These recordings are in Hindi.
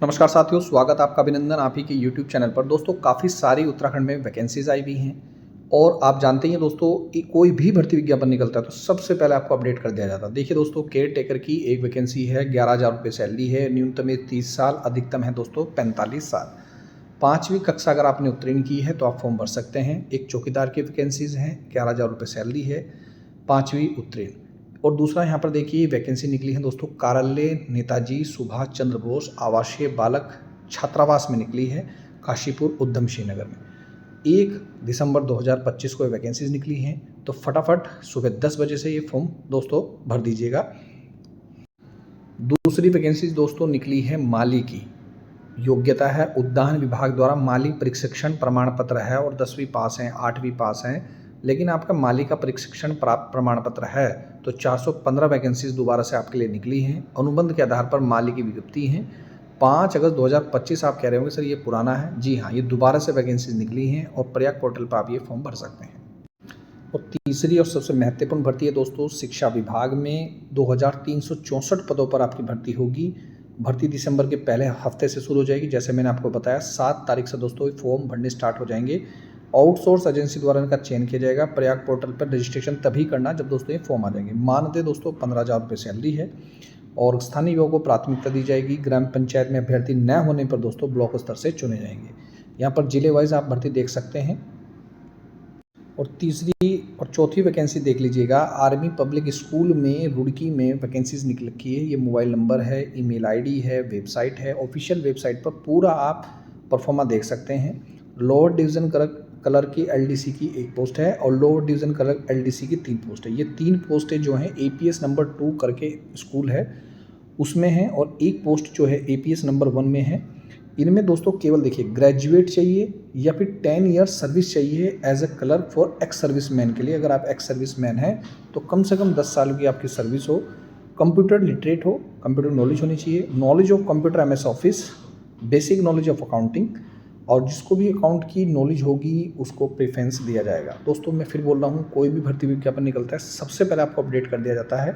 नमस्कार साथियों, स्वागत आपका अभिनंदन आप ही के YouTube चैनल पर। दोस्तों काफ़ी सारी उत्तराखंड में वैकेंसीज आई हुई हैं और आप जानते ही हैं दोस्तों कि कोई भी भर्ती विज्ञापन निकलता है तो सबसे पहले आपको अपडेट कर दिया जाता है। देखिए दोस्तों, केयर टेकर की एक वैकेंसी है, 11,000 रुपये सैलरी है, न्यूनतम एज 30 साल, अधिकतम है दोस्तों 45 साल। 5वीं कक्षा अगर आपने उत्तीर्ण की है तो आप फॉर्म भर सकते हैं। एक चौकीदार की वैकेंसीज हैं, 11,000 रुपये सैलरी है, 5वीं उत्तीर्ण। और दूसरा यहाँ पर देखिए वैकेंसी निकली है दोस्तों, कार्यालय नेताजी सुभाष चंद्र बोस आवासीय बालक छात्रावास में निकली है, काशीपुर उद्यम श्रीनगर में। 1 दिसंबर 2025 को वैकेंसीज निकली हैं, तो फटाफट सुबह 10 बजे से ये फॉर्म दोस्तों भर दीजिएगा। दूसरी वैकेंसीज दोस्तों निकली है माली की। योग्यता है उद्यान विभाग द्वारा माली प्रशिक्षण प्रमाण पत्र है और 10वीं पास हैं, 8वीं पास हैं, लेकिन आपका माली का प्रशिक्षण प्राप्त प्रमाण पत्र है तो 415 वैकेंसीज दोबारा से आपके लिए निकली हैं। अनुबंध के आधार पर माली की विज्ञप्ति हैं। 5 अगस्त 2025 आप कह रहे होंगे सर ये पुराना है। जी हाँ, ये दोबारा से वैकेंसीज निकली हैं और प्रयाग पोर्टल पर आप ये फॉर्म भर सकते हैं। और तीसरी और सबसे महत्वपूर्ण भर्ती है दोस्तों, शिक्षा विभाग में 2364 पदों पर आपकी भर्ती होगी। भर्ती दिसंबर के पहले हफ्ते से शुरू हो जाएगी। जैसे मैंने आपको बताया 7 तारीख से दोस्तों फॉर्म भरने स्टार्ट हो जाएंगे। आउटसोर्स एजेंसी द्वारा इनका चयन किया जाएगा। प्रयाग पोर्टल पर रजिस्ट्रेशन तभी करना जब दोस्तों ये फॉर्म आ जाएंगे। मानदेय दोस्तों 15,000 रुपये सैलरी है और स्थानीय युवाओं को प्राथमिकता दी जाएगी। ग्राम पंचायत में अभ्यर्थी न होने पर दोस्तों ब्लॉक स्तर से चुने जाएंगे। यहाँ पर जिले वाइज आप भर्ती देख सकते हैं। और तीसरी और चौथी वैकेंसी देख लीजिएगा, आर्मी पब्लिक स्कूल में रुड़की में वैकेंसीज निकल रखी है। ये मोबाइल नंबर है, ईमेल आईडी है, वेबसाइट है। ऑफिशियल वेबसाइट पर पूरा आप परफॉर्मा देख सकते हैं। लोअर डिवीज़न कलर की एलडीसी की 1 पोस्ट है और लोअर डिवीज़न कलर एलडीसी की 3 पोस्ट है। ये 3 पोस्टें जो हैं एपीएस नंबर 2 करके स्कूल है उसमें है और 1 पोस्ट जो है एपीएस नंबर 1 में है। इनमें दोस्तों केवल देखिए ग्रेजुएट चाहिए या फिर 10 ईयर्स सर्विस चाहिए as a clerk for ex service man के लिए। अगर आप एक्स सर्विस मैन हैं तो कम से कम 10 साल की आपकी सर्विस हो, कंप्यूटर लिटरेट हो, कंप्यूटर नॉलेज होनी चाहिए, knowledge of computer MS office, basic knowledge of accounting, और जिसको भी अकाउंट की नॉलेज होगी उसको प्रेफरेंस दिया जाएगा। दोस्तों मैं फिर बोल रहा हूँ, कोई भी भर्ती विज्ञापन निकलता है सबसे पहले आपको अपडेट कर दिया जाता है।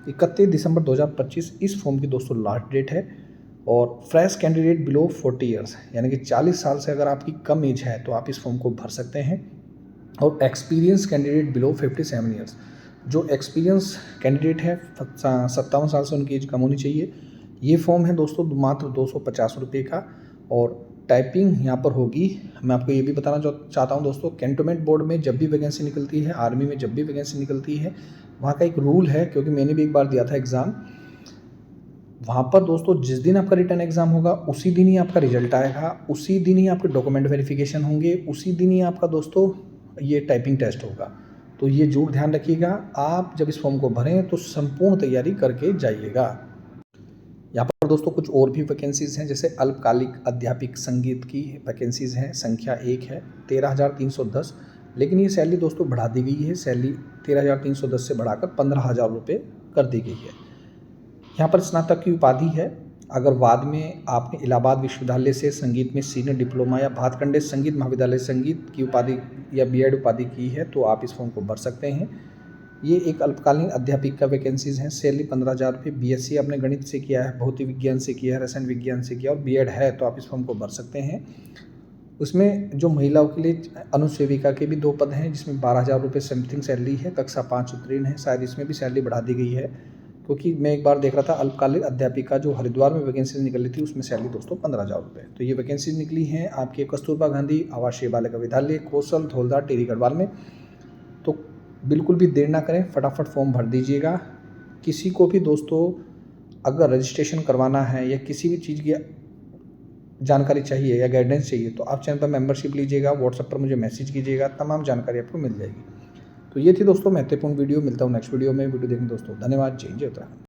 31 दिसंबर 2025 इस फॉर्म की दोस्तों लास्ट डेट है। और फ्रेश कैंडिडेट बिलो 40 ईयर्स यानी कि 40 साल से अगर आपकी कम एज है तो आप इस फॉर्म को भर सकते हैं। और एक्सपीरियंस कैंडिडेट बिलो 57 ईयर्स, जो एक्सपीरियंस कैंडिडेट है 57 साल से उनकी एज कम होनी चाहिए। ये फॉर्म है दोस्तों मात्र 250 रुपये का। और टाइपिंग यहाँ पर होगी। मैं आपको ये भी बताना चाहता हूँ दोस्तों, कैंटोनमेंट बोर्ड में जब भी वैकेंसी निकलती है, आर्मी में जब भी वैकेंसी निकलती है, वहाँ का एक रूल है, क्योंकि मैंने भी एक बार दिया था एग्ज़ाम। वहाँ पर दोस्तों जिस दिन आपका रिटर्न एग्ज़ाम होगा उसी दिन ही आपका रिजल्ट आएगा, उसी दिन ही आपके डॉक्यूमेंट वेरिफिकेशन होंगे, उसी दिन ही आपका दोस्तों ये टाइपिंग टेस्ट होगा। तो ये जरूर ध्यान रखिएगा, आप जब इस फॉर्म को भरें तो संपूर्ण तैयारी करके जाइएगा। यहाँ पर दोस्तों कुछ और भी वैकेंसीज़ हैं, जैसे अल्पकालिक अध्यापक संगीत की वैकेंसीज़ हैं, संख्या 1 है, 13,310। लेकिन ये सैलरी दोस्तों बढ़ा दी गई है। सैलरी 13,310 से बढ़ाकर 15,000 रुपये कर दी गई है। यहाँ पर स्नातक की उपाधि है। अगर बाद में आपने इलाहाबाद विश्वविद्यालय से संगीत में सीनियर डिप्लोमा या भातखंडे संगीत महाविद्यालय संगीत की उपाधि या बीएड उपाधि की है तो आप इस फॉर्म को भर सकते हैं। ये एक अल्पकालीन अध्यापक का वैकेंसीज़ हैं। सैलरी 15,000 रुपये। बीएससी आपने गणित से किया है, भौतिक विज्ञान से किया है, रसायन विज्ञान से किया और बीएड है तो आप इस फॉर्म को भर सकते हैं। उसमें जो महिलाओं के लिए अनुसेविका के भी 2 पद हैं, जिसमें 12,000 रुपये समथिंग सैलरी है। कक्षा 5 उत्तीर्ण है। शायद इसमें भी सैलरी बढ़ा दी गई है, क्योंकि मैं एक बार देख रहा था अल्पकालिक अध्यापिका जो हरिद्वार में वैकेंसी निकली थी उसमें सैलरी दोस्तों 15,000 रुपये। तो ये वैकेंसी निकली हैं आपके कस्तूरबा गांधी आवासीय बालिका विद्यालय, कौशल धौलदार टिहरी गढ़वाल में। तो बिल्कुल भी देर ना करें, फटाफट फॉर्म भर दीजिएगा। किसी को भी दोस्तों अगर रजिस्ट्रेशन करवाना है या किसी भी चीज़ की जानकारी चाहिए या गाइडेंस चाहिए तो आप चैनल पर मेंबरशिप लीजिएगा, व्हाट्सएप पर मुझे मैसेज कीजिएगा, तमाम जानकारी आपको मिल जाएगी। तो ये थी दोस्तों महत्वपूर्ण वीडियो। मिलता हूँ नेक्स्ट वीडियो में। वीडियो देखने दोस्तों धन्यवाद। जय हिंद, जय उत्तराखंड।